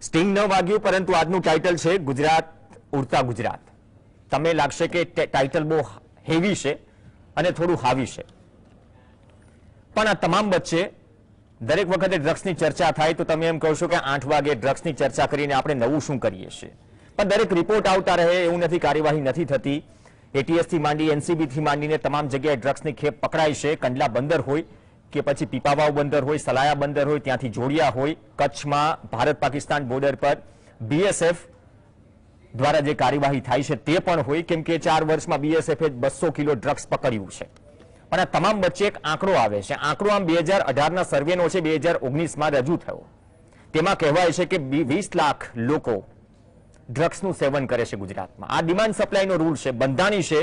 Sting ન વાગ્યું, પરંતુ આજનું ટાઇટલ છે ગુજરાત ઉડતા ગુજરાત. તમને લાગશે કે ટાઇટલ બહુ હેવી છે અને થોડું હાવી છે, પણ આ તમામ વચ્ચે દરેક વખતે ડ્રગ્સની ચર્ચા થાય તો તમે એમ કહો છો કે 8 વાગે ડ્રગ્સની ચર્ચા કરીને આપણે નવું શું કરીએ છીએ. પણ દરેક રિપોર્ટ આવતા રહે એવું નથી, કાર્યવાહી નથી થતી. એટીએસથી માંડી એનસીબીથી માંડીને તમામ જગ્યાએ ડ્રગ્સની ખેપ પકડાય છે. કંડલા બંદર હોય કે પછી પીપાવાવ બંદર હોય, સલાયા બંદર હોય, ત્યાંથી જોડિયા હોય, કચ્છમાં ભારત પાકિસ્તાન બોર્ડર પર બીએસએફ દ્વારા જે કાર્યવાહી થાય છે તે પણ હોય, કેમ કે 4 વર્ષમાં બીએસએફે 200 કિલો ડ્રગ્સ પકડ્યું છે. પણ આ તમામ વચ્ચે એક આંકડો આવે છે. આંકડો આમ 2018ના સર્વેનો છે, 2019માં રજૂ થયો. તેમાં કહેવાય છે કે 20 લાખ લોકો ડ્રગ્સનું સેવન કરે છે ગુજરાતમાં. આ ડિમાન્ડ સપ્લાયનો રૂલ છે, બંધાણી છે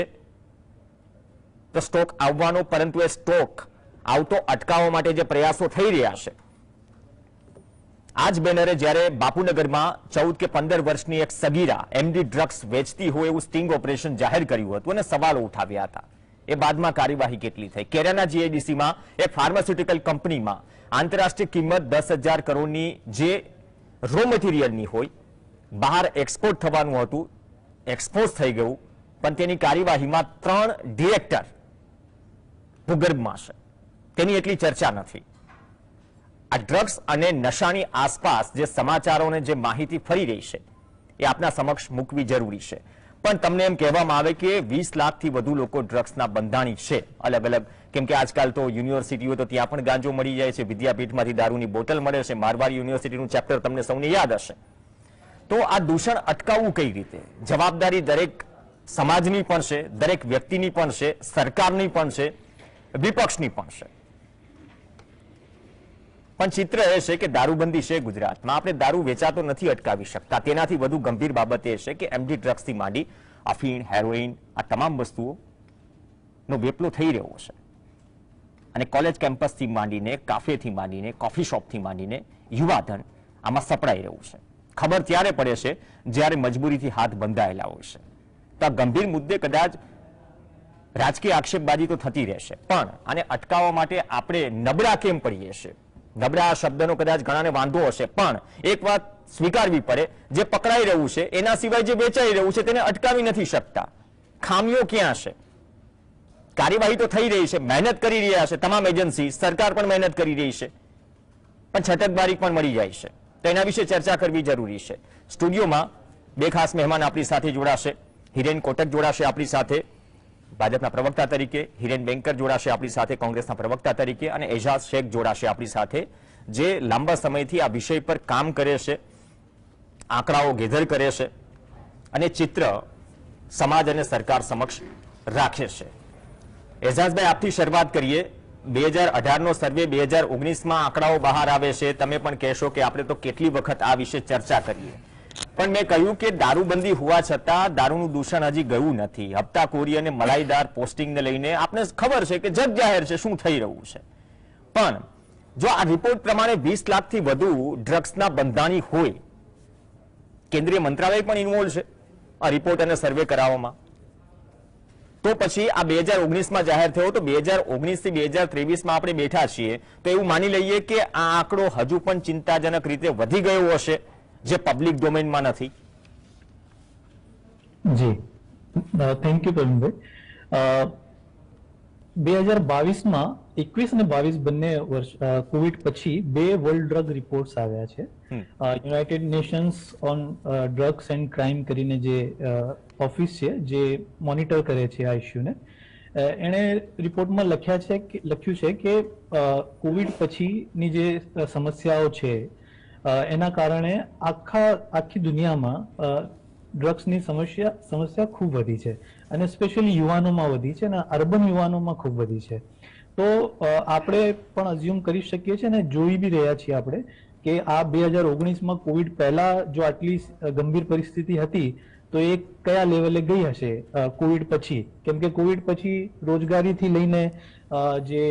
તો સ્ટોક આવવાનો, પરંતુ એ સ્ટોક આવતો અટકાવવા માટે જે પ્રયાસો થઈ રહ્યા છે. આજ બેનરે જ્યારે બાપુનગરમાં 14 કે 15 વર્ષની એક સગીરા એમડી ડ્રગ્સ વેચતી હોય એવું સ્ટિંગ ઓપરેશન જાહેર કર્યું હતું અને સવાલો ઉઠાવ્યા હતા. એ બાદમાં કાર્યવાહી કેટલી થઈ? કેરાના જીઆઈડીસીમાં એક ફાર્માસ્યુટિકલ કંપનીમાં આંતરરાષ્ટ્રીય કિંમત 10,000 કરોડની જે રો મટીરિયલની હોય, બહાર એક્સપોર્ટ થવાનું હતું, એક્સપોઝ થઈ ગયું, પણ તેની કાર્યવાહીમાં 3 ડિરેક્ટર ભૂગર્ભમાં છે. તેની એટલી ચર્ચા નથી. આ ડ્રગ્સ અને નશાની આસપાસ જે સમાચારોને જે માહિતી ફરી રહી છે એ આપના સમક્ષ મૂકવી જરૂરી છે. પણ તમને એમ કહેવામાં આવે કે 20 લાખથી વધુ લોકો ડ્રગ્સના બંધાણી છે અલગ અલગ, કેમ કે આજકાલ તો યુનિવર્સિટીઓ તો ત્યાં પણ ગાંજો મળી જાય છે, વિદ્યાપીઠમાંથી દારૂની બોટલ મળે છે. મારવાડી યુનિવર્સિટીનું ચેપ્ટર તમને સૌને યાદ હશે. તો આ દૂષણ અટકાવવું કઈ રીતે? જવાબદારી દરેક સમાજની પણ છે, દરેક વ્યક્તિની પણ છે, સરકારની પણ છે, વિપક્ષની પણ છે. પણ ચિત્ર એ છે કે દારૂબંધી છે ગુજરાતમાં, આપણે દારૂ વેચાતો નથી અટકાવી શકતા. તેનાથી વધુ ગંભીર બાબત એ છે કે એમડી ડ્રગ્સથી માંડી અફીણ, હેરોઇન, આ તમામ વસ્તુઓનો વેપલો થઈ રહ્યો છે. અને કોલેજ કેમ્પસથી માંડીને, કાફેથી માંડીને, કોફી શોપથી માંડીને યુવાધન આમાં સપડાઈ રહ્યું છે. ખબર ત્યારે પડે છે જ્યારે મજબૂરીથી હાથ બંધાયેલા હોય છે. તો આ ગંભીર મુદ્દે કદાચ રાજકીય આક્ષેપબાજી તો થતી રહેશે, પણ આને અટકાવવા માટે આપણે નબળા કેમ પડીએ છીએ? નબળા શબ્દનો કદાચ ઘણાને વાંધો હશે, પણ એક વાત સ્વીકારવી પડે, જે પકડાઈ રહ્યું છે એના સિવાય જે વેચાઈ રહ્યું છે તેને અટકાવી નથી શકતા. ખામીઓ ક્યાં છે? કાર્યવાહી તો થઈ રહી છે, મહેનત કરી રહ્યા છે તમામ એજન્સી, સરકાર પણ મહેનત કરી રહી છે, પણ છટકબારી પણ મળી જાય છે. તો એના વિશે ચર્ચા કરવી જરૂરી છે. સ્ટુડિયોમાં 2 ખાસ મહેમાન આપણી સાથે જોડાશે. હિરેન કોટક જોડાશે આપણી સાથે ભાજપના પ્રવક્તા તરીકે, હિરેન બેંકર જોડાશે આપણી સાથે કોંગ્રેસના પ્રવક્તા તરીકે, અને એજાઝ શેખ જોડાશે આપણી સાથે, જે લાંબા સમયથી આ વિષય પર કામ કરે છે, આંકડાઓ ગેધર કરે છે અને ચિત્ર સમાજ અને સરકાર સમક્ષ રાખે છે. એજાઝભાઈ, આપથી શરૂઆત કરીએ. 2018નો સર્વે, 2019માં આંકડાઓ બહાર આવે છે. તમે પણ કહેશો કે આપણે તો કેટલી વખત આ વિશે ચર્ચા કરીએ, પણ મેં કહ્યું કે દારૂબંધી હોવા છતાં દારૂનું દૂષણ હજી ગયું નથી. હપ્તાખોરી અને મલાઈદાર પોસ્ટિંગને લઈને આપણે ખબર છે કે જગ જાહેર છે શું થઈ રહ્યું છે. પણ જો આ રિપોર્ટ પ્રમાણે 20 લાખથી વધુ ડ્રગ્સના બંધાણી હોય, કેન્દ્રીય મંત્રાલય પણ ઇન્વોલ્વ છે આ રિપોર્ટ અને સર્વે કરાવવામાં, તો પછી આ 2019માં જાહેર થયો, તો 2019 થી 2023માં આપણે બેઠા છીએ, તો એવું માની લઈએ કે આ આંકડો હજુ પણ ચિંતાજનક રીતે વધી ગયો હશે, જે પબ્લિક ડોમેનમાં નથી. જી, થેન્ક યુ પ્રવીણભાઈ. 2022માં 21 અને 22 બંને વર્ષ કોવિડ પછી 2 વર્લ્ડ ડ્રગ રિપોર્ટ્સ આવ્યા છે. United Nations on drugs and crime કરીને જે ઓફિસ છે જે મોનિટર કરે છે આ ઇસ્યુને, એણે રિપોર્ટમાં લખ્યું છે કે કોવિડ પછીની જે સમસ્યાઓ છે એના કારણે આખી દુનિયામાં ડ્રગ્સની સમસ્યા ખૂબ વધી છે, અને સ્પેશિયલી યુવાનોમાં વધી છે અને અર્બન યુવાનોમાં ખૂબ વધી છે. તો આપણે પણ અઝ્યુમ કરી શકીએ છીએ અને જોઈ બી રહ્યા છીએ આપણે કે આ 2019માં કોવિડ પહેલા જો આટલી ગંભીર પરિસ્થિતિ હતી તો એ કયા લેવલે ગઈ હશે કોવિડ પછી, કેમ કે કોવિડ પછી રોજગારીથી લઈને જે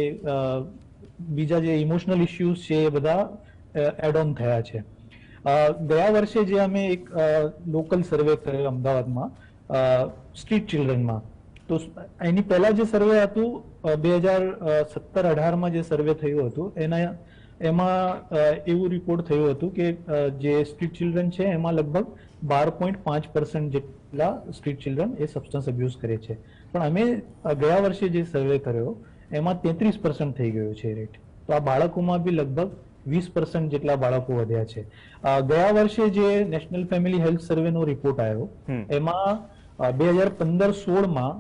બીજા જે ઇમોશનલ ઇસ્યુઝ છે એ બધા એડ ઓન થયા છે. ગયા વર્ષે જે અમે એક લોકલ સર્વે કર્યો અમદાવાદમાં સ્ટ્રીટ ચિલ્ડ્રનમાં, તો એની પહેલા જે સર્વે હતું 2017-18માં જે સર્વે થયું હતું એમાં એવું રિપોર્ટ થયું હતું કે જે સ્ટ્રીટ ચિલ્ડ્રન છે એમાં લગભગ 12.5% જેટલા સ્ટ્રીટ ચિલ્ડ્રન એ સબસ્ટન્સ અબ્યુઝ કરે છે. પણ અમે ગયા વર્ષે જે સર્વે કર્યો એમાં 33% થઈ ગયો છે રેટ. તો આ બાળકોમાં બી લગભગ 20% જેટલા બાળકો વધ્યા છે. ગયા વર્ષે જે નેશનલ ફેમિલી હેલ્થ સર્વેનો રિપોર્ટ આવ્યો એમાં 2015-16માં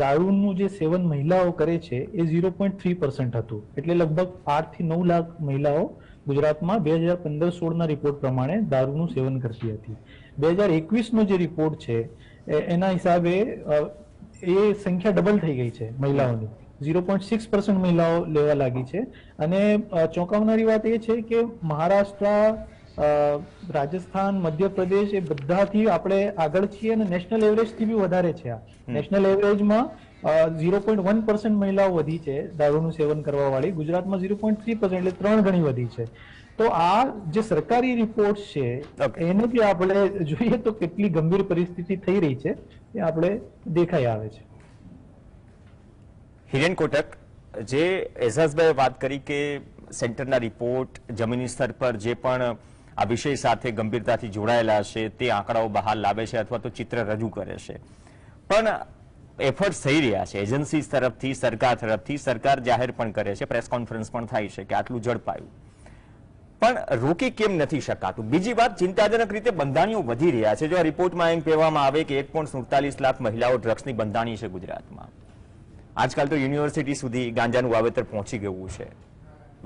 દારૂનું જે સેવન મહિલાઓ કરે છે એ 0.3% હતું. એટલે લગભગ 8 થી 9 લાખ મહિલાઓ ગુજરાતમાં 2015-16ના રિપોર્ટ પ્રમાણે દારૂનું સેવન કરતી હતી. 2021નો જે રિપોર્ટ છે એના હિસાબે એ સંખ્યા ડબલ થઈ ગઈ છે મહિલાઓની. 0.6% મહિલાઓ લેવા લાગી છે. અને ચોંકાવનારી વાત એ છે કે મહારાષ્ટ્ર, રાજસ્થાન, મધ્યપ્રદેશ એ બધાથી આપણે આગળ છીએ અને નેશનલ એવરેજ થી બી વધારે છે. આ નેશનલ એવરેજમાં 0.1% મહિલાઓ વધી છે દારૂનું સેવન કરવા વાળી. ગુજરાતમાં 0.3% એટલે 3 ગણી વધી છે. તો આ જે સરકારી રિપોર્ટ છે એનાથી આપણે જોઈએ તો કેટલી ગંભીર પરિસ્થિતિ થઈ રહી છે એ આપણે દેખાઈ આવે છે. હિરેન કોટક, જે એઝાઝભાઈએ વાત કરી કે સેન્ટરના રિપોર્ટ જમીની સ્તર પર જે પણ આ વિષય સાથે ગંભીરતાથી જોડાયેલા છે તે આંકડાઓ બહાર લાવે છે અથવા તો ચિત્ર રજૂ કરે છે, પણ એફર્ટ્સ થઈ રહ્યા છે એજન્સી તરફથી, સરકાર તરફથી. સરકાર જાહેર પણ કરે છે, પ્રેસ કોન્ફરન્સ પણ થાય છે કે આટલું ઝડપાયું, પણ રોકી કેમ નથી શકાતું? બીજી વાત, ચિંતાજનક રીતે બંધાણીઓ વધી રહ્યા છે. જો આ રિપોર્ટમાં એમ કહેવામાં આવે કે 1.47 લાખ મહિલાઓ ડ્રગ્સની બંધાણી છે ગુજરાતમાં. આજકાલ તો યુનિવર્સિટી સુધી ગાંજાનું વાવેતર પહોંચી ગયું છે.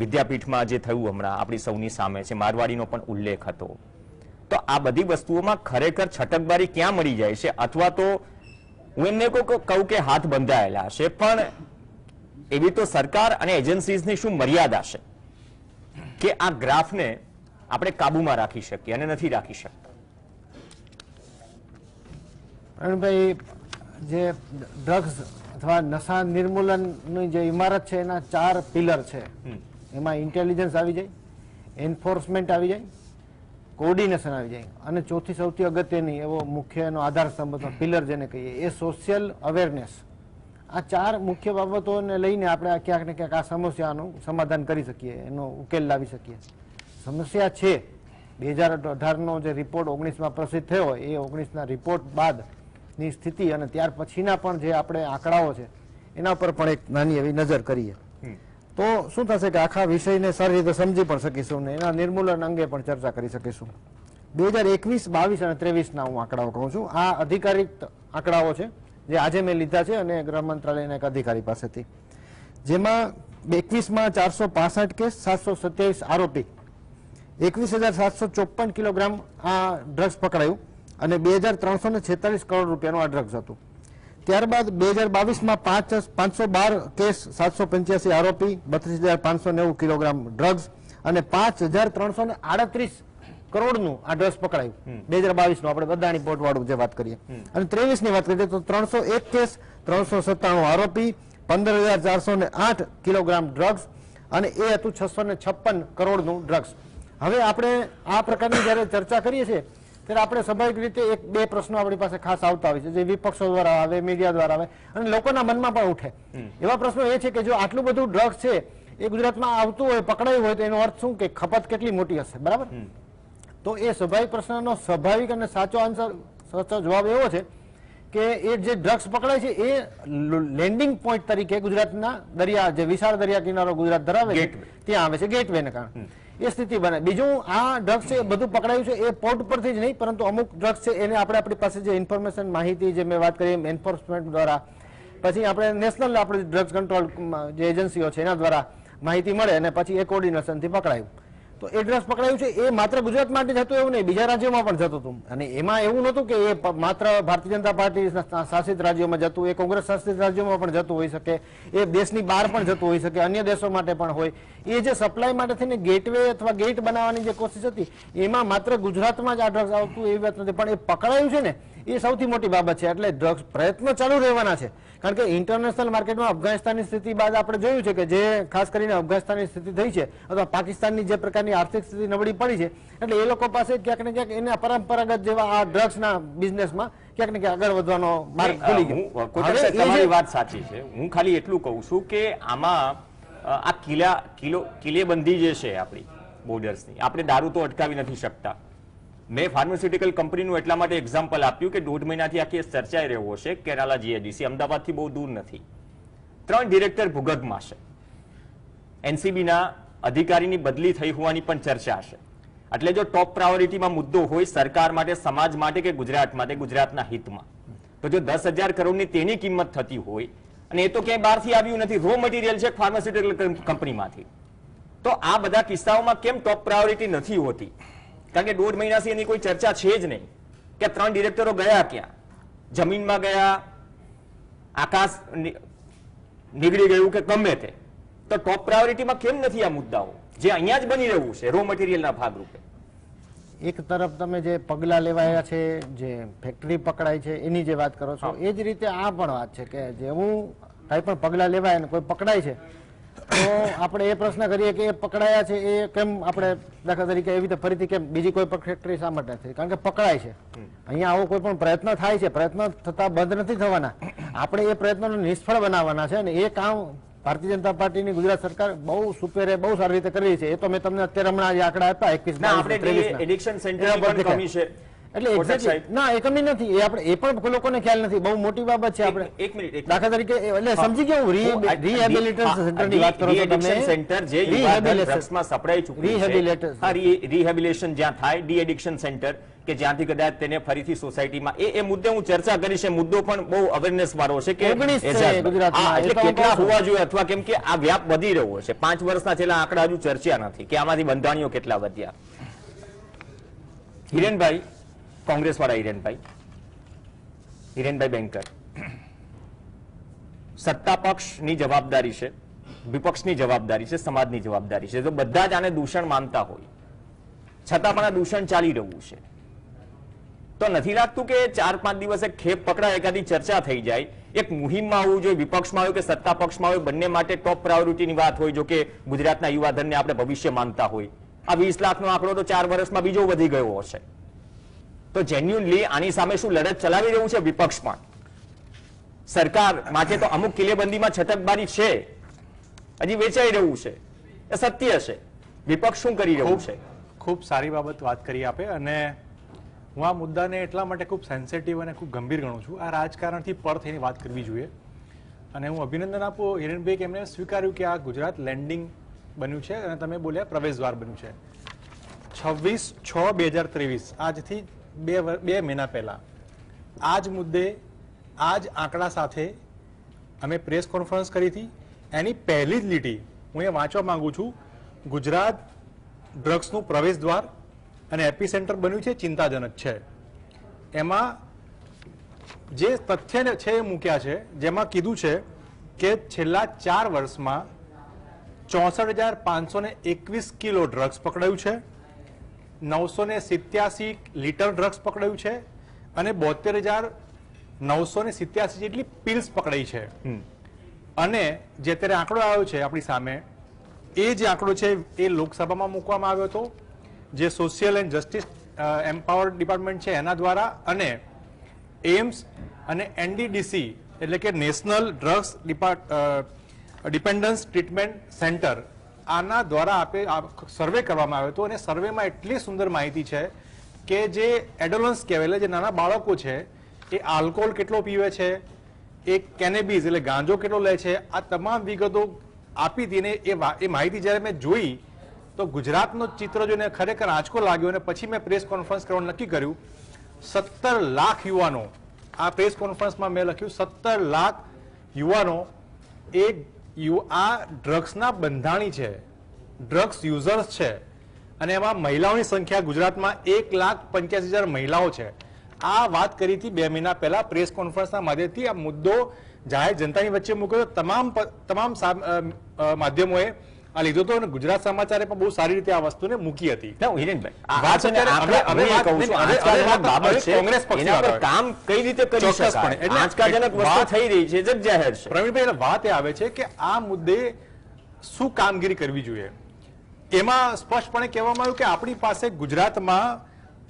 વિદ્યાપીઠમાં જે થયું હમણાં આપણી સૌની સામે છે, મારવાડીનો પણ ઉલ્લેખ હતો. તો આ બધી વસ્તુઓમાં ખરેખર છટકબારી ક્યાં મળી જાય છે? અથવા તો હું એમને કહું કે હાથ બંધાયેલા છે, પણ એવી તો સરકાર અને એજન્સીઝની શું મર્યાદા છે કે આ ગ્રાફને આપણે કાબુમાં રાખી શકીએ અને નથી રાખી શકતા? ભાઈ, જે ડ્રગ્સ અથવા નશા નિર્મૂલનની જે ઇમારત છે એના 4 પિલર છે. એમાં ઇન્ટેલિજન્સ આવી જાય, એન્ફોર્સમેન્ટ આવી જાય, કોઓર્ડિનેશન આવી જાય, અને ચોથી સૌથી અગત્યની એવો મુખ્ય એનો આધાર સ્તંભ પિલર જેને કહીએ એ સોશિયલ અવેરનેસ. આ 4 મુખ્ય બાબતોને લઈને આપણે ક્યાંક ને ક્યાંક આ સમસ્યાનું સમાધાન કરી શકીએ, એનો ઉકેલ લાવી શકીએ. સમસ્યા છે 2018નો જે રિપોર્ટ 19માં પ્રસિદ્ધ થયો એ 19ના રિપોર્ટ બાદની સ્થિતિ અને ત્યાર પછીના પણ જે આપણે આંકડાઓ છે એના પર પણ એક નાની એવી નજર કરીએ તો શું થશે કે આખા વિષયને સારી રીતે સમજી પણ શકીશું ને એના નિર્મૂલન અંગે પણ ચર્ચા કરી શકીશું. 2021, 22 અને 23ના હું આંકડાઓ કહું છું. આ અધિકારિક આંકડાઓ છે જે આજે મેં લીધા છે અને ગૃહ મંત્રાલયના એક અધિકારી પાસેથી, જેમાં 21માં 465 કેસ, 727 આરોપી, 21,754 કિલોગ્રામ આ ડ્રગ્સ પકડાયું અને 2,346 કરોડ રૂપિયાનું આ ડ્રગ્સ હતું. ત્યારબાદ 2022માં 512 કેસ, 785 આરોપી, 32,590 કિલોગ્રામ ડ્રગ્સ અને 5,338 કરોડનું આ ડ્રગ્સ પકડાયું. 2022નું આપણે બધાની પોર્ટ વાળું જે વાત કરીએ. અને 23ની વાત કરીએ તો 301 કેસ, 397 આરોપી, 15,408 કિલોગ્રામ ડ્રગ્સ અને એ હતું 656 કરોડનું ડ્રગ્સ. હવે આપણે આ પ્રકારની જયારે ચર્ચા કરીએ છીએ ત્યારે આપણે સ્વાભાવિક રીતે 1-2 પ્રશ્નો આપણી પાસે ખાસ આવતા હોય છે, જે વિપક્ષો દ્વારા આવે, મીડિયા દ્વારા આવે અને લોકોના મનમાં પણ ઉઠે. એવા પ્રશ્નો એ છે કે જો આટલું બધું ડ્રગ્સ છે એ ગુજરાતમાં આવતું હોય, પકડાયું હોય, તો એનો અર્થ શું કે ખપત કેટલી મોટી હશે, બરાબર? તો એ સ્વાભાવિક પ્રશ્નનો સ્વાભાવિક અને સાચો જવાબ એવો છે કે એ જે ડ્રગ્સ પકડાય છે એ લેન્ડિંગ પોઈન્ટ તરીકે ગુજરાતના દરિયા, જે વિશાળ દરિયા કિનારો ગુજરાત ધરાવે છે ત્યાં આવે છે, ગેટવે ને કારણે એ સ્થિતિ બને. બીજું, આ ડ્રગ્સ છે બધું પકડાયું છે એ પોર્ટ પરથી જ નહીં, પરંતુ અમુક ડ્રગ્સ છે એને આપણી પાસે જે ઇન્ફોર્મેશન, માહિતી, જે મેં વાત કરી એમ એન્ફોર્સમેન્ટ દ્વારા, પછી આપણે નેશનલ આપણે ડ્રગ્સ કંટ્રોલ જે એજન્સીઓ છે એના દ્વારા માહિતી મળે અને પછી એ કોર્ડિનેશનથી પકડાયું. તો એ ડ્રગ્સ પકડાયું છે એ માત્ર ગુજરાત માટે જતું એવું નહીં, બીજા રાજ્યોમાં પણ જતું હતું. અને એમાં એવું નહોતું કે એ માત્ર ભારતીય જનતા પાર્ટી શાસિત રાજ્યોમાં જતું, એ કોંગ્રેસ શાસિત રાજ્યોમાં પણ જતું હોઈ શકે, એ દેશની બહાર પણ જતું હોઈ શકે, અન્ય દેશો માટે પણ હોય. એ જે સપ્લાય માટે થઈને ગેટવે અથવા ગેટ બનાવવાની જે કોશિશ હતી એમાં માત્ર ગુજરાતમાં જ આ ડ્રગ્સ આવતું એવી વાત નથી, પણ એ પકડાયું છે ને એ સૌથી મોટી બાબત છે. એટલે ડ્રગ્સ પ્રયત્નો ચાલુ રહેવાના છે, કારણ કે ઇન્ટરનેશનલ માર્કેટમાં અફઘાનિસ્તાનની સ્થિતિ બાદ આપણે જોયું છે કે જે ખાસ કરીને અફઘાનિસ્તાનની સ્થિતિ થઈ છે અથવા પાકિસ્તાનની જે પ્રકારની આર્થિક સ્થિતિ નબળી પડી છે, એટલે એ લોકો પાસે ક્યાંક ને ક્યાંક એના પરંપરાગત જેવા આ ડ્રગ્સના બિઝનેસમાં ક્યાંક ને ક્યાંક આગળ વધવાનો માર્ગ ખુલી ગયો. તમારી વાત સાચી છે. હું ખાલી એટલું કહું છું કે આમાં આ કિલ્લેબંધી જે છે આપણી બોર્ડર્સની, આપણે દારૂ તો અટકાવી નથી શકતા. મેં ફાર્માસ્યુટિકલ કંપનીનું એટલા માટે એક્ઝામ્પલ આપ્યું કે 1.5 મહિનાથી આ કેસ ચર્ચાઈ રહ્યો છે. કેરાલા જીઆઈડીસી અમદાવાદથી બહુ દૂર નથી. 3 ડિરેક્ટર ભૂગર્ભમાં છે. એનસીબીના અધિકારીની બદલી થઈ હોવાની પણ ચર્ચા છે. એટલે જો ટોપ પ્રાયોરિટીમાં મુદ્દો હોય સરકાર માટે, સમાજ માટે કે ગુજરાત માટે, ગુજરાતના હિતમાં, તો જો 10,000 કરોડની તેની કિંમત થતી હોય અને એ તો ક્યાંય બહારથી આવ્યું નથી, રો મટીરિયલ છે ફાર્માસ્યુટિકલ કંપનીમાંથી, તો આ બધા કિસ્સાઓમાં કેમ ટોપ પ્રાયોરિટી નથી હોતી? કારણ કે 1.5 મહિનાથી એની કોઈ ચર્ચા છે જ નહીં કે 3 ડિરેક્ટરો ગયા ક્યાં, જમીનમાં ગયા, આકાશ નીકળી ગયું કે ગમે તે, તો ટોપ પ્રાયોરિટીમાં કેમ નથી આ મુદ્દાઓ જે અહીંયા જ બની રહ્યું છે રો મટીરિયલના ભાગરૂપે? એક તરફ તમે જે પગલાં લેવાયા છે, જે ફેક્ટરી પકડાય છે એની જે વાત કરો છો, એ જ રીતે આ પણ વાત છે કે જેવું કાંઈ પણ પગલાં લેવાય અને કોઈ પકડાય છે તો આપણે એ પ્રશ્ન કરીએ કે એ પકડાયા છે એ કેમ આપણે દાખલા તરીકે એવી રીતે ફરીથી કેમ બીજી કોઈ પણ ફેક્ટરી શા માટે નથી? કારણ કે પકડાય છે. અહીંયા આવો કોઈ પણ પ્રયત્ન થાય છે, પ્રયત્ન થતા બંધ નથી થવાના. આપણે એ પ્રયત્નોને નિષ્ફળ બનાવવાના છે અને એ કામ ભારતીય જનતા પાર્ટીની ગુજરાત સરકાર બહુ સુપેરે બહુ સારી રીતે કરી છે. એ તો મેં તમને અત્યારે હમણાં જે આંકડા આપ્યા 21 એડિક્શન સેન્ટરની કમી છે એટલે એક્ઝેક્ટલી ના, એ કમી નથી. એ આપણે એ પણ લોકોને ખ્યાલ નથી. બહુ મોટી બાબત છે. આપણે એક મિનિટ દાખલા તરીકે એટલે સમજી ગયો રિહેબિલિટેશન સેન્ટરની વાત કરો છો તમે. સેન્ટર જે ડ્રગ્સમાં સપડાઈ ચૂક્યું છે, રિહેબિલિટેશન જ્યાં થાય, ડી એડિક્શન સેન્ટર કે જ્યાંથી કદાચ તેને ફરીથી સોસાયટીમાં, એ મુદ્દે હું ચર્ચા કરી છે. મુદ્દો પણ બહુ અવેરનેસ વાળો છે કે કેટલા હોવા જોઈએ, અથવા કેમ કે આ વ્યાપ વધી રહ્યો છે. 5 વર્ષના છેલ્લા આંકડા હજુ ચર્ચા નથી કે આમાંથી બંધાણીઓ કેટલા વધ્યા. હિરેનભાઈ, કોંગ્રેસ વાળા હિરેનભાઈ બેંકર, સત્તા પક્ષની જવાબદારી છે, વિપક્ષની જવાબદારી છે, સમાજની જવાબદારી છે. તો બધા જ આને દૂષણ માનતા હોય છતાં પણ આ દૂષણ ચાલી રહ્યું છે. તો નથી લાગતું કે 4-5 દિવસે ખેપ પકડાય, એકાદી ચર્ચા થઈ જાય, એક મુહિમમાં આવવું જોઈએ, વિપક્ષમાં આવ્યું કે સત્તા પક્ષમાં આવ્યું, બંને માટે ટોપ પ્રાયોરિટીની વાત હોય. જો કે ગુજરાતના યુવાધનને આપણે ભવિષ્ય માનતા હોય, આ 20 લાખનો આંકડો તો 4 વર્ષમાં બીજો વધી ગયો હશે. તો જેન્યુઅનલી આની સામે શું લડત ચલાવી રહ્યું છે વિપક્ષ પણ? સરકાર માટે તો અમુક કિલ્લેબંધીમાં છટકબારી છે, હજી વેચાઈ રહ્યું છે, એ સત્ય છે. વિપક્ષ શું કરી રહ્યું છે? ખૂબ સારી બાબત વાત કરી આપે, અને હું આ મુદ્દાને એટલા માટે ખૂબ સેન્સિટિવ અને ખૂબ ગંભીર ગણું છું. આ રાજકારણથી પર થઈને વાત કરવી જોઈએ. અને હું અભિનંદન આપું હિરેનભાઈ કે એમણે સ્વીકાર્યું કે આ ગુજરાત લેન્ડિંગ બન્યું છે અને તમે બોલ્યા પ્રવેશદ્વાર બન્યું છે. 26/6/2023 આજથી 2 મહિના પહેલા આ જ મુદ્દે આ જ આંકડા સાથે અમે પ્રેસ કોન્ફરન્સ કરી હતી. એની પહેલી જ લીટી હું એ વાંચવા માંગુ છું. ગુજરાત ડ્રગ્સનું પ્રવેશ દ્વાર અને એપી સેન્ટર બન્યું છે, ચિંતાજનક છે. એમાં જે તથ્ય છે એ મૂક્યા છે, જેમાં કીધું છે કે છેલ્લા 4 વર્ષમાં 64,521 કિલો ડ્રગ્સ પકડાયું છે, 987 લીટર ડ્રગ્સ પકડાયું છે અને 72,987 જેટલી પિલ્સ પકડાઈ છે. અને જે અત્યારે આંકડો આવ્યો છે આપણી સામે, એ જે આંકડો છે એ લોકસભામાં મૂકવામાં આવ્યો હતો, જે social and justice empower department છે એના દ્વારા, અને એમ્સ અને એનડીડીસી એટલે કે national drugs dependence treatment centre, આના દ્વારા સર્વે કરવામાં આવ્યો હતો. અને સર્વેમાં એટલી સુંદર માહિતી છે કે જે એડોલન્સ કહેવાય, જે નાના બાળકો છે, એ આલ્કોહોલ કેટલો પીવે છે, એ કેનેબીઝ એટલે ગાંજો કેટલો લે છે, આ તમામ વિગતો આપી દઈને એ માહિતી જ્યારે મેં જોઈ તો ગુજરાતનો ચિત્ર જોઈને ખરેખર આંચકો લાગ્યો. અને પછી મેં પ્રેસ કોન્ફરન્સ કરવાનું નક્કી કર્યું. 17 લાખ યુવાનો, આ પ્રેસ કોન્ફરન્સમાં મેં લખ્યું 17 લાખ યુવાનો આ ડ્રગ્સના બંધાણી છે, ડ્રગ્સ યુઝર્સ છે. અને એમાં મહિલાઓની સંખ્યા ગુજરાતમાં 1,85,000 મહિલાઓ છે. આ વાત કરી હતી 2 મહિના પહેલા પ્રેસ કોન્ફરન્સના માધ્યમથી. આ મુદ્દો જાહેર જનતાની વચ્ચે મૂક્યો, તમામ માધ્યમોએ આ લીધો હતો અને ગુજરાત સમાચારે પણ બહુ સારી રીતે આ વસ્તુને મૂકી હતી. કામ કઈ રીતે કરી શકાય, આંચકાજનક વસ્તુ થઈ રહી છે, જગ જાહેર છે. પ્રવીણભાઈ, વાત એ આવે છે કે આ મુદ્દે શું કામગીરી કરવી જોઈએ. એમાં સ્પષ્ટપણે કહેવામાં આવ્યું કે આપણી પાસે ગુજરાતમાં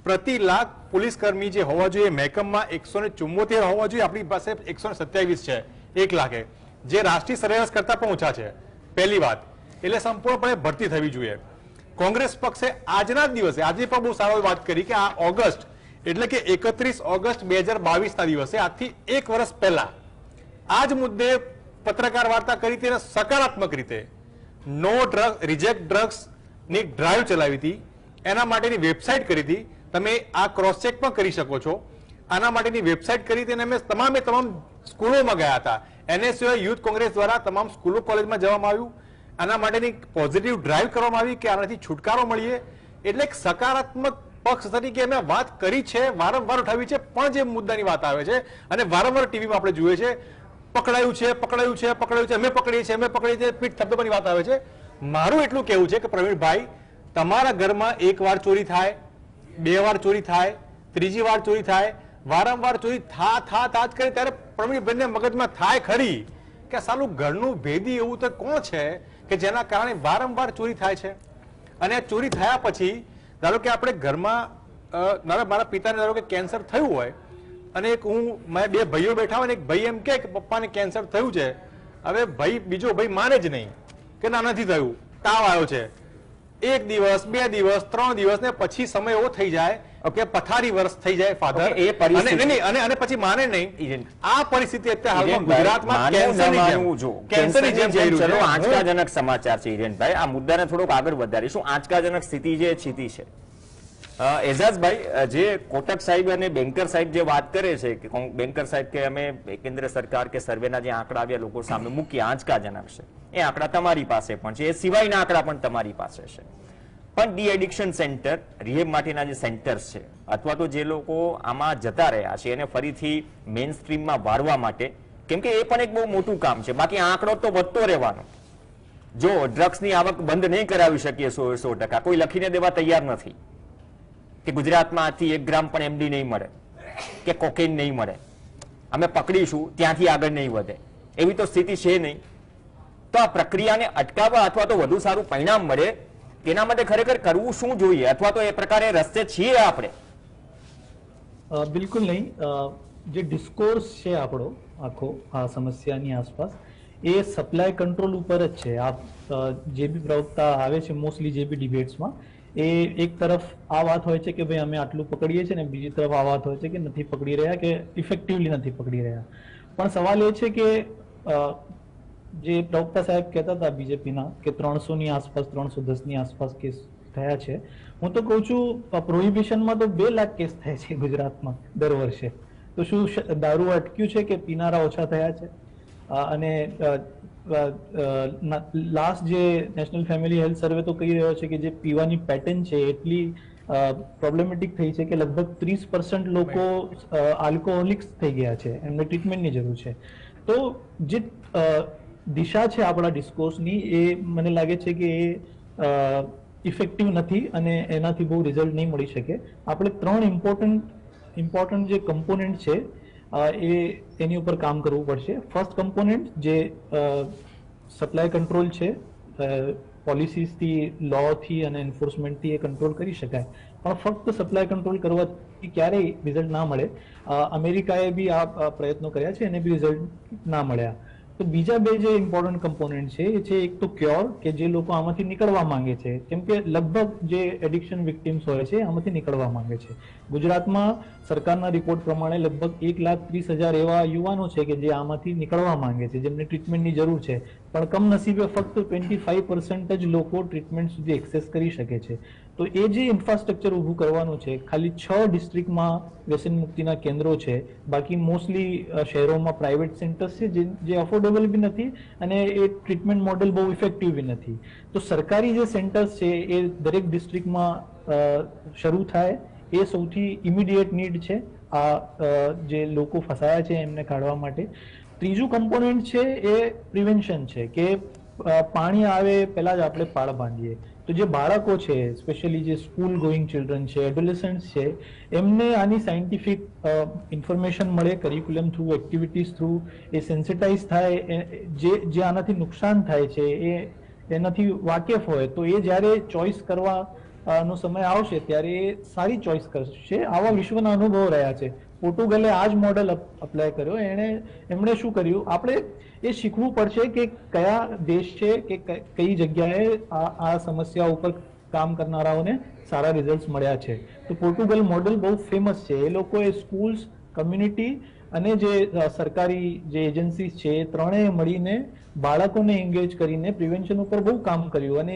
પ્રતિ લાખ પોલીસ કર્મી જે હોવા જોઈએ, મહેકમમાં 174 હોવા જોઈએ, આપણી પાસે 127 છે 1 લાખે, જે રાષ્ટ્રીય સરેરાશ કરતા પણ ઓછા છે. પહેલી વાત એટલે સંપૂર્ણપણે ભરતી થવી જોઈએ. કોંગ્રેસ પક્ષે આજના જ દિવસે આજે પણ બહુ સારો વાત કરી કે આ ઓગસ્ટ એટલે કે 31 ઓગસ્ટ 2022 ના દિવસે આજથી 1 વર્ષ પહેલા આ જ મુદ્દે પત્રકાર વાર્તા કરી હતી અને સકારાત્મક રીતે નો ડ્રગ રિજેક્ટ ડ્રગ્સ ની ડ્રાઈવ ચલાવી હતી. એના માટેની વેબસાઇટ કરી હતી. તમે આ ક્રોસ ચેક પણ કરી શકો છો. આના માટેની વેબસાઇટ કરી હતી અને અમે તમામ સ્કૂલોમાં ગયા હતા. NSUI યુથ કોંગ્રેસ દ્વારા તમામ સ્કૂલો કોલેજમાં જવામાં આવ્યું. આના માટેની પોઝિટિવ ડ્રાઈવ કરવામાં આવી કે આનાથી છુટકારો મળીએ. એટલે એક સકારાત્મક પક્ષ તરીકે અમે વાત કરી છે, વારંવાર ઉઠાવી છે, પણ જે મુદ્દાની વાત આવે છે અને વારંવાર ટીવીમાં આપણે જોઈએ છે પકડાયું છે, પકડાયું છે, પકડાયું છે, અમે પકડીએ છીએ, પીઠ થપથપાની વાત આવે છે. મારું એટલું કહેવું છે કે પ્રવીણભાઈ, તમારા ઘરમાં એક વાર ચોરી થાય, 2 વાર ચોરી થાય, ત્રીજી વાર ચોરી થાય, વારંવાર ચોરી થા જ કરે ત્યારે પ્રવીણભાઈને મગજમાં થાય ખરી કે સાલું ઘરનું ભેદી એવું તો કોણ છે કે જેના કારણે વારંવાર ચોરી થાય છે. અને ચોરી થયા પછી ધારો કે આપણે ઘરમાં મારા પિતાને ધારો કે કેન્સર થયું હોય અને મારા 2 ભાઈઓ બેઠા હોય ને એક ભાઈ એમ કે પપ્પાને કેન્સર થયું છે. હવે બીજો ભાઈ માને જ નહીં કે ના નથી થયું, તાવ આવ્યો છે. 1 દિવસ 2 દિવસ 3 દિવસ ને પછી સમય એવો થઈ જાય કે પથારી વર્ષ થઈ જાય ફાધર અને પછી માને નહીં. આ પરિસ્થિતિ અત્યારે ગુજરાતમાં કેન્સરની જેમ જઈ રહ્યું છે. આંચકાજનક સમાચાર છે હિરેનભાઈ, આ મુદ્દાને થોડોક આગળ વધારીશું. આંચકાજનક સ્થિતિ જે સ્થિતિ છે એઝાઝભાઈ, જે કોટક સાહેબ અને બેન્કર સાહેબ જે વાત કરે છે કે બેન્કર સાહેબ કે અમે કેન્દ્ર સરકાર કે સર્વેના જે આંકડા આવ્યા લોકો સામે મૂક્યા આંચકાજનક છે, એ આંકડા તમારી પાસે પણ છે, એ સિવાયના આંકડા પણ તમારી પાસે છે. પણ ડી એડિક્શન સેન્ટર, રિહેબ માટેના જે સેન્ટર્સ છે અથવા તો જે લોકો આમાં જતા રહ્યા છે એને ફરીથી મેઇન સ્ટ્રીમમાં વાળવા માટે, કેમ કે એ પણ એક બહુ મોટું કામ છે. બાકી આંકડો તો વધતો રહેવાનો. જો ડ્રગ્સની આવક બંધ નહીં કરાવી શકીએ 100%, કોઈ લખીને દેવા તૈયાર નથી કે ગુજરાતમાં આથી 1 ગ્રામ પણ એમડી નહીં મળે કે કોકેન નહીં મળે, અમે પકડીશું ત્યાંથી આગળ નહીં વધે, એવી તો સ્થિતિ છે નહીં. તો આ પ્રક્રિયાને અટકાવવા અથવા તો વધુ સારું પરિણામ મળે તેના માટે ખરેખર કરવું શું જોઈએ, અથવા તો એ પ્રકારે રસ્તે છીએ આપણે? બિલકુલ નહીં. જે ડિસ્કોર્સ છે આપણો આખો આ સમસ્યાની આસપાસ એ સપ્લાય કંટ્રોલ ઉપર જ છે. આપ જે બી પ્રવક્તા આવે છે મોસ્ટલી જે બી ડિબેટ્સમાં, એ એક તરફ આ વાત હોય છે કે ભાઈ અમે આટલું પકડીએ છીએ ને બીજી તરફ આ વાત હોય છે કે નથી પકડી રહ્યા કે ઇફેક્ટિવલી નથી પકડી રહ્યા. પણ સવાલ એ છે કે જે પ્રવક્તા સાહેબ કહેતા હતા બીજેપીના કે 300 ની આસપાસ 310 ની આસપાસ કેસ થયા છે, હું તો કહું છું પ્રોહિબિશનમાં તો 2 લાખ કેસ થાય છે ગુજરાતમાં દર વર્ષે. તો શું દારૂ અટક્યું છે કે પીનારા ઓછા થયા છે? અને લાસ્ટ જે નેશનલ ફેમિલી હેલ્થ સર્વે તો કહી રહ્યો છે કે જે પીવાની પેટર્ન છે એટલી પ્રોબ્લેમેટિક થઈ છે કે લગભગ 30% લોકો આલ્કોહોલિક્સ થઈ ગયા છે, એમને ટ્રીટમેન્ટની જરૂર છે. તો જે દિશા છે આપણા ડિસ્કોર્સની એ મને લાગે છે કે એ ઇફેક્ટિવ નથી અને એનાથી બહુ રિઝલ્ટ નહીં મળી શકે. આપણે 3 ઇમ્પોર્ટન્ટ જે કમ્પોનેન્ટ છે એની ઉપર કામ કરવું પડશે. ફર્સ્ટ કમ્પોનેન્ટ જે સપ્લાય કંટ્રોલ છે, પોલિસીસથી, લોથી અને એન્ફોર્સમેન્ટથી એ કંટ્રોલ કરી શકાય, પણ ફક્ત સપ્લાય કંટ્રોલ કરવાથી ક્યારેય રિઝલ્ટ ના મળે. અમેરિકાએ બી આ પ્રયત્નો કર્યા છે એને બી રિઝલ્ટ ના મળ્યા. તો બીજા 2 જે ઇમ્પોર્ટન્ટ કમ્પોનેન્ટ છે એ છે એક તો ક્યોર, કે જે લોકો આમાંથી નીકળવા માંગે છે, કેમ કે લગભગ જે એડિક્શન વિક્ટિમ્સ હોય છે આમાંથી નીકળવા માંગે છે. ગુજરાતમાં સરકારના રિપોર્ટ પ્રમાણે લગભગ 1,30,000 એવા યુવાનો છે કે જે આમાંથી નીકળવા માંગે છે, જેમને ટ્રીટમેન્ટની જરૂર છે, પણ કમનસીબે ફક્ત 25% જ લોકો ટ્રીટમેન્ટ સુધી એક્સેસ કરી શકે છે. તો એ જે ઇન્ફ્રાસ્ટ્રક્ચર ઊભું કરવાનું છે, ખાલી 6 ડિસ્ટ્રિક્ટમાં વ્યસન મુક્તિના કેન્દ્રો છે, બાકી મોસ્ટલી શહેરોમાં પ્રાઇવેટ સેન્ટર્સ છે જે અફોર્ડેબલ બી નથી અને એ ટ્રીટમેન્ટ મોડેલ બહુ ઇફેક્ટિવ બી નથી. તો સરકારી જે સેન્ટર્સ છે એ દરેક ડિસ્ટ્રિક્ટમાં શરૂ થાય એ સૌથી ઇમિડિયેટ નીડ છે આ જે લોકો ફસાયા છે એમને કાઢવા માટે. ત્રીજું કમ્પોનેન્ટ છે એ પ્રિવેન્શન છે કે પાણી આવે પહેલા જ આપણે પાળ બાંધીએ. તો જે બાળકો છે, સ્પેશિયલી જે સ્કૂલ ગોઈંગ ચિલ્ડ્રન છે, એડોલેસન્ટ્સ છે, એમને આની સાયન્ટિફિક ઇન્ફોર્મેશન મળે કરિક્યુલમ થ્રુ, એક્ટિવિટીઝ થ્રુ, એ સેન્સિટાઇઝ થાય, જે આનાથી નુકસાન થાય છે એનાથી વાકેફ હોય, તો એ જ્યારે ચોઇસ કરવા નો સમય આવશે ત્યારે એ સારી ચોઇસ કરશે. આવા વિશ્વના અનુભવો રહ્યા છે. પોર્ટુગલે આ જ મોડેલ અપ્લાય કર્યો. એમણે શું કર્યું, આપણે એ શીખવું પડશે કે કયા દેશ છે કે કઈ જગ્યાએ આ સમસ્યા ઉપર કામ કરનારાઓને સારા રિઝલ્ટ મળ્યા છે. તો પોર્ટુગલ મોડેલ બહુ ફેમસ છે. એ લોકોએ સ્કૂલ્સ, કમ્યુનિટી અને જે સરકારી જે એજન્સીસ છે એ ત્રણેય મળીને બાળકોને એન્ગેજ કરીને પ્રિવેન્શન ઉપર બહુ કામ કર્યું અને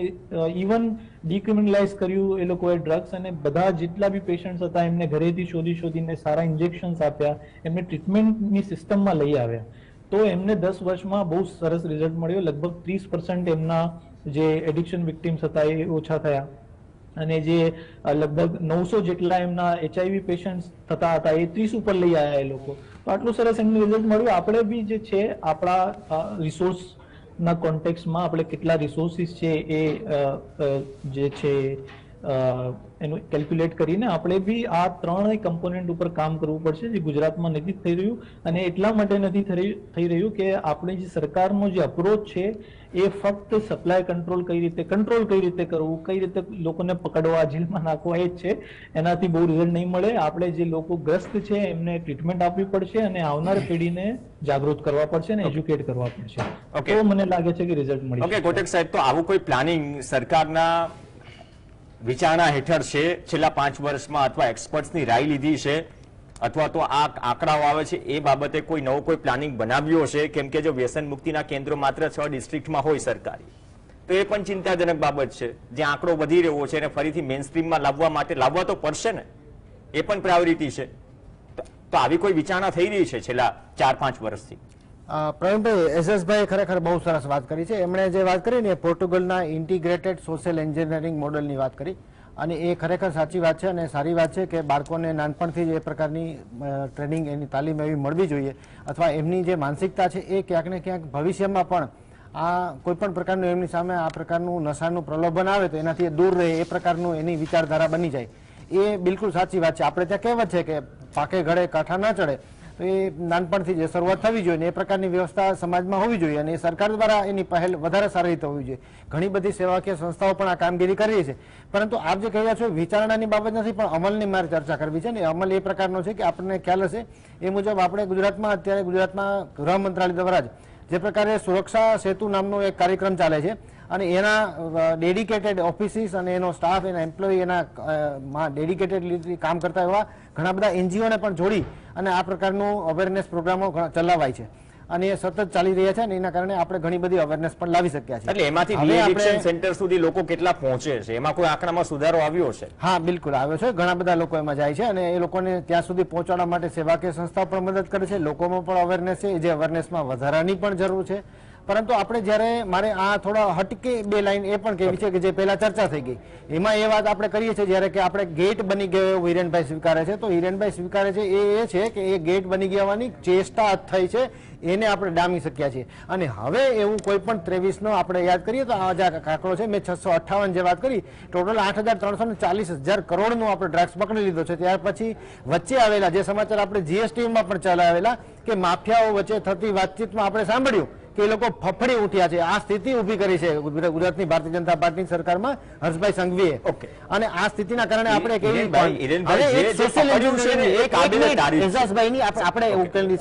ઇવન ડિક્રિમિનલાઇઝ કર્યું એ લોકોએ ડ્રગ્સ, અને બધા જેટલા બી પેશન્ટ્સ હતા એમને ઘરેથી શોધીને સારા ઇન્જેક્શન્સ આપ્યા, એમને ટ્રીટમેન્ટની સિસ્ટમમાં લઈ આવ્યા. તો એમને 10 વર્ષમાં બહુ સરસ રિઝલ્ટ મળ્યો. લગભગ 30% એમના જે એડિક્શન વિક્ટિમ્સ હતા એ ઓછા થયા અને જે લગભગ 900 જેટલા એમના HIV પેશન્ટ્સ થતા હતા એ 30 ઉપર લઈ આવ્યા એ લોકો. તો આટલું સરસ એમને રિઝલ્ટ મળ્યું. આપણે બી જે છે આપણા રિસોર્સના કોન્ટેક્સમાં આપણે કેટલા રિસોર્સિસ છે એ જે છે એનું કેલ્ક્યુલેટ કરીને આપણે બી આ ત્રણેય કમ્પોનન્ટ ઉપર કામ કરવું પડશે, જે ગુજરાતમાં નથી થઈ રહ્યું. અને એટલા માટે નથી થઈ રહ્યું કે આપણે જે સરકારનો જે અપ્રોચ છે એ ફક્ત સપ્લાય કંટ્રોલ કઈ રીતે કરવું, કઈ રીતે લોકોને પકડવા, જેલમાં નાખવા એ જ છે. એનાથી બહુ રિઝલ્ટ નહીં મળે. આપણે જે લોકો ગ્રસ્ત છે એમને ટ્રીટમેન્ટ આપવી પડશે અને આવનાર પેઢીને જાગૃત કરવા પડશે અને એજ્યુકેટ કરવા પડશે. તો મને લાગે છે કે રિઝલ્ટ મળી. ઓકે કોટેક સાહેબ, તો આવું કોઈ પ્લાનિંગ સરકારના વિચારણા હેઠળ છે છેલ્લા 5 વર્ષમાં, અથવા એક્સપર્ટ્સની રાય લીધી છે, અથવા તો આ આંકડાઓ આવે છે એ બાબતે કોઈ પ્લાનિંગ બનાવ્યો છે? કેમ કે જો વ્યસન મુક્તિના કેન્દ્રો માત્ર 6 ડિસ્ટ્રિક્ટમાં હોય સરકારી, તો એ પણ ચિંતાજનક બાબત છે. જે આંકડો વધી રહ્યો છે અને ફરીથી મેઇન સ્ટ્રીમમાં લાવવા તો પડશે ને, એ પણ પ્રાયોરિટી છે. તો આવી કોઈ વિચારણા થઈ રહી છે છેલ્લા 4-5 વર્ષથી? પ્રવીણભાઈ, એસએસભાઈ ખરેખર બહુ સરસ વાત કરી છે. એમણે જે વાત કરી ને પોર્ટુગલના ઇન્ટિગ્રેટેડ સોશિયલ એન્જિનિયરિંગ મોડેલની વાત કરી, અને એ ખરેખર સાચી વાત છે અને સારી વાત છે કે બાળકોને નાનપણથી જ એ પ્રકારની ટ્રેનિંગ, એની તાલીમ એવી મળવી જોઈએ, અથવા એમની જે માનસિકતા છે એ ક્યાંક ને ક્યાંક ભવિષ્યમાં પણ આ કોઈ પણ પ્રકારનું એમની સામે આ પ્રકારનું નશાનું પ્રલોભન આવે તો એનાથી દૂર રહે, એ પ્રકારનું એની વિચારધારા બની જાય. એ બિલકુલ સાચી વાત છે. આપણે ત્યાં કહેવત છે કે પાકે ઘડે કાંઠા ન ચડે, તો એ નાનપણથી જે શરૂઆત થવી જોઈએ ને એ પ્રકારની વ્યવસ્થા સમાજમાં હોવી જોઈએ, અને સરકાર દ્વારા એની પહેલ વધારે સારી રીતે હોવી જોઈએ. ઘણી બધી સેવાકીય સંસ્થાઓ પણ આ કામગીરી કરી રહી છે. પરંતુ આપ જે કહી રહ્યા છો વિચારણાની બાબત નથી, પણ અમલની મારે ચર્ચા કરવી છે. ને અમલ એ પ્રકારનો છે કે આપણને ખ્યાલ હશે એ મુજબ આપણે ગુજરાતમાં ગૃહ મંત્રાલય દ્વારા જે પ્રકારે સુરક્ષા સેતુ નામનો એક કાર્યક્રમ ચાલે છે, અને એના ડેડિકેટેડ ઓફિસીસ અને એનો સ્ટાફ, એના એમ્પ્લોય, એના ડેડિકેટેડ કામ કરતા એવા ઘણા બધા એનજીઓને પણ જોડી અને આ પ્રકારનું અવેરનેસ પ્રોગ્રામો ચલાવાય છે, અને એ સતત ચાલી રહ્યા છે. અને એના કારણે આપણે ઘણી બધી અવેરનેસ પણ લાવી શક્યા છે. એટલે એમાંથી રી-એડિક્શન સેન્ટર સુધી લોકો કેટલા પહોંચે છે, એમાં કોઈ આંકડામાં સુધારો આવ્યો છે? હા, બિલકુલ આવ્યો છે. ઘણા બધા લોકો એમાં જાય છે અને એ લોકોને ત્યાં સુધી પહોંચાડવા માટે સેવાકીય સંસ્થાઓ પણ મદદ કરે છે. લોકોમાં પણ અવેરનેસ છે, જે અવેરનેસમાં વધારાની પણ જરૂર છે. પરંતુ આપણે જ્યારે મારે આ થોડા હટકે 2 લાઈન એ પણ કહેવી છે કે જે પહેલા ચર્ચા થઈ ગઈ, એમાં એ વાત આપણે કરીએ છીએ જ્યારે કે આપણે ગેટ બની ગયો એવું હિરેનભાઈ સ્વીકારે છે. તો હિરેનભાઈ સ્વીકારે છે એ છે કે એ ગેટ બની ગયાની ચેષ્ટા થઈ છે, એને આપણે ડામી શક્યા છીએ. અને હવે એવું કોઈ પણ 23નો આપણે યાદ કરીએ તો આ જે આંકડો છે, મેં 658 જે વાત કરી, ટોટલ 8,340,000 કરોડનો આપણે ડ્રગ્સ પકડી લીધો છે. ત્યાર પછી વચ્ચે આવેલા જે સમાચાર આપણે જીએસટીમાં પણ ચલાવેલા કે માફિયાઓ વચ્ચે થતી વાતચીતમાં આપણે સાંભળ્યું કે એ લોકો ફફડી ઉઠ્યા છે. આ સ્થિતિ ઊભી કરી છે ગુજરાતની ભારતીય જનતા પાર્ટીની સરકારમાં હર્ષભાઈ સંઘવીએ. અને આ સ્થિતિના કારણે આપણે આપણે ઉકેલની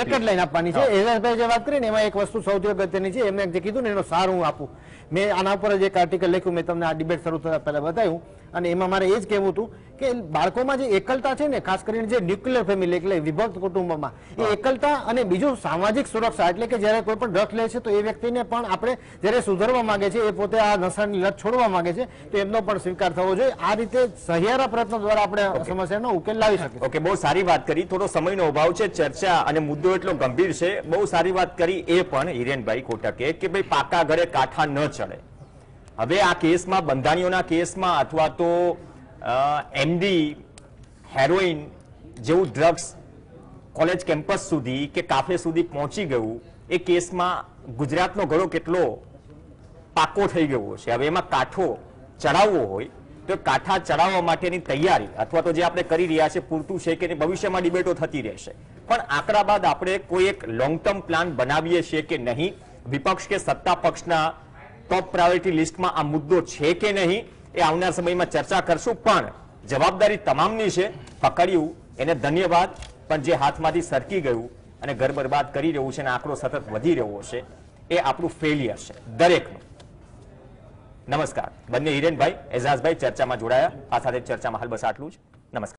એક જ લાઈન આપવાની છે. એજાજભાઈ જે વાત કરીને એમાં એક વસ્તુ સૌથી અગત્યની છે, એમને જે કીધું ને એનો સાર હું આપું. મેં આના ઉપર જ એક આર્ટિકલ લખ્યું, મેં તમને આ ડિબેટ શરૂ થતા પહેલા બતાવ્યું, અને એમાં મારે એ જ કહેવું હતું કે બાળકોમાં જે એકલતા છે ને, ખાસ કરીને જે ન્યુક્લિયર ફેમિલી એટલે વિભક્ત કુટુંબમાં, એ એકલતા અને બીજું સામાજિક સુરક્ષા, એટલે કે જ્યારે કોઈ પણ ડ્રગ્સ લે છે તો એ વ્યક્તિને પણ આપણે જ્યારે સુધારવા માંગે છે, એ પોતે આ નશાની લત છોડવા માંગે છે, તો એમનો પણ સ્વીકાર થવો જોઈએ. આ રીતે સહિયારા પ્રયત્નો દ્વારા આપણે સમસ્યાનો ઉકેલ લાવી શકીએ. ઓકે, બહુ સારી વાત કરી. થોડો સમયનો અભાવ છે, ચર્ચા અને મુદ્દો એટલો ગંભીર છે. બહુ સારી વાત કરી એ પણ હિરેનભાઈ કોટકે કે ભાઈ પાકા ઘરે કાંઠા ન ચડે. હવે આ કેસમાં, બંધાણીઓના કેસમાં, અથવા તો એમડી, હેરોઇન જેવું ડ્રગ્સ કોલેજ કેમ્પસ સુધી કે કાફે સુધી પહોંચી ગયું, એ કેસમાં ગુજરાતનો ઘડો કેટલો પાકો થઈ ગયો છે. હવે એમાં કાંઠો ચડાવવો હોય તો કાંઠા ચડાવવા માટેની તૈયારી અથવા તો જે આપણે કરી રહ્યા છે પૂરતું છે કે ભવિષ્યમાં ડિબેટો થતી રહેશે. પણ આંકડા બાદ આપણે કોઈ એક લોંગ ટર્મ પ્લાન બનાવીએ છીએ કે નહીં? વિપક્ષ કે સત્તા પક્ષના ટોપ પ્રાયોરિટી લિસ્ટમાં આ મુદ્દો છે કે નહીં, એ આવનાર સમયમાં ચર્ચા કરશું. પણ જવાબદારી તમામની છે. પકડ્યું એને ધન્યવાદ, પણ જે હાથમાંથી સરકી ગયું અને ઘર બરબાદ કરી રહ્યું છે અને આંકડો સતત વધી રહ્યો છે એ આપણું ફેલિયર છે દરેકનું. નમસ્કાર. બંને હિરેનભાઈ, એઝાઝભાઈ ચર્ચામાં જોડાયા. આ સાથે ચર્ચામાં હાલ બસ આટલું જ. નમસ્કાર.